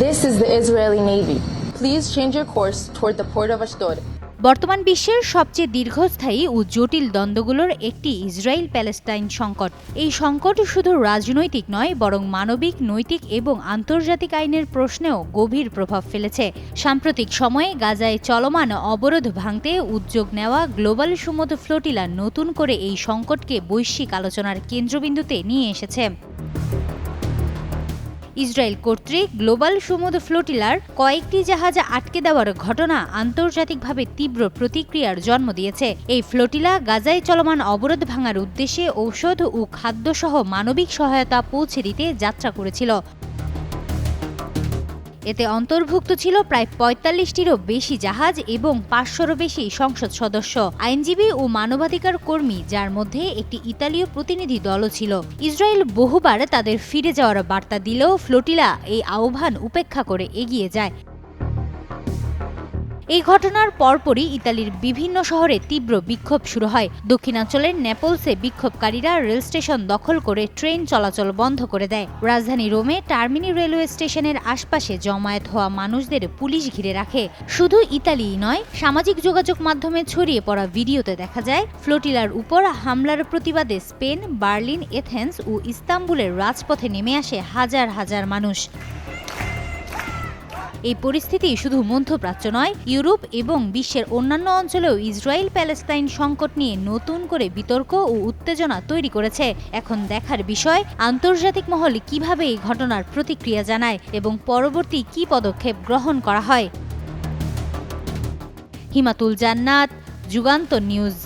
This is the Israeli Navy. Please change your course toward the port of Ashdod. বর্তমান বিশ্বের সবচেয়ে দীর্ঘস্থায়ী ও জটিল দ্বন্দ্বগুলোর একটি ইসরায়েল প্যালেস্টাইন সংকট। এই সংকট শুধু রাজনৈতিক নয়, বরং মানবিক, নৈতিক এবং আন্তর্জাতিক আইনের প্রশ্নেও গভীর প্রভাব ফেলেছে। সাম্প্রতিক সময়ে গাজায় চলমান অবরোধ ভাঙতে উদ্যোগ নেওয়া গ্লোবাল সমুদ্র ফ্লোটিলা নতুন করে এই সংকটকে বৈশ্বিক আলোচনার কেন্দ্রবিন্দুতে নিয়ে এসেছে। ইসরায়েল কর্তৃক গ্লোবাল সমুদ্র ফ্লোটিলার কয়েকটি জাহাজ আটকে দেওয়ার ঘটনা আন্তর্জাতিকভাবে তীব্র প্রতিক্রিয়ার জন্ম দিয়েছে। এই ফ্লোটিলা গাজায় চলমান অবরোধ ভাঙার উদ্দেশ্যে ঔষধ ও খাদ্যসহ মানবিক সহায়তা পৌঁছে দিতে যাত্রা করেছিল। এতে অন্তর্ভুক্ত ছিল প্রায় ৪৫টিরও বেশি জাহাজ এবং ৫০০রও বেশি সংসদ সদস্য, আইনজীবী ও মানবাধিকার কর্মী, যার মধ্যে একটি ইতালীয় প্রতিনিধি দলও ছিল। ইসরায়েল বহুবার তাদের ফিরে যাওয়ার বার্তা দিলেও ফ্লোটিলা এই আহ্বান উপেক্ষা করে এগিয়ে যায়। এই ঘটনার পরপরই ইতালির বিভিন্ন শহরে তীব্র বিক্ষোভ শুরু হয়। দক্ষিণাঞ্চলের নেপলসে বিক্ষোভকারীরা রেল স্টেশন দখল করে ট্রেন চলাচল বন্ধ করে দেয়। রাজধানী রোমে টার্মিনি রেলওয়ে স্টেশনের আশপাশে জমায়েত হওয়া মানুষদের পুলিশ ঘিরে রাখে। শুধু ইতালিই নয়, সামাজিক যোগাযোগ মাধ্যমে ছড়িয়ে পড়া ভিডিওতে দেখা যায় ফ্লোটিলার উপর হামলার প্রতিবাদে স্পেন, বার্লিন, এথেন্স ও ইস্তাম্বুলের রাজপথে নেমে আসে হাজার হাজার মানুষ। এই পরিস্থিতি শুধু মধ্যপ্রাচ্য নয়, ইউরোপ এবং বিশ্বের অন্যান্য অঞ্চলেও ইসরায়েল প্যালেস্টাইন সংকট নিয়ে নতুন করে বিতর্ক ও উত্তেজনা তৈরি করেছে। এখন দেখার বিষয় আন্তর্জাতিক মহল কিভাবে এই ঘটনার প্রতিক্রিয়া জানায় এবং পরবর্তী কী পদক্ষেপ গ্রহণ করা হয়। হিমাতুল জান্নাত, যুগান্তর নিউজ।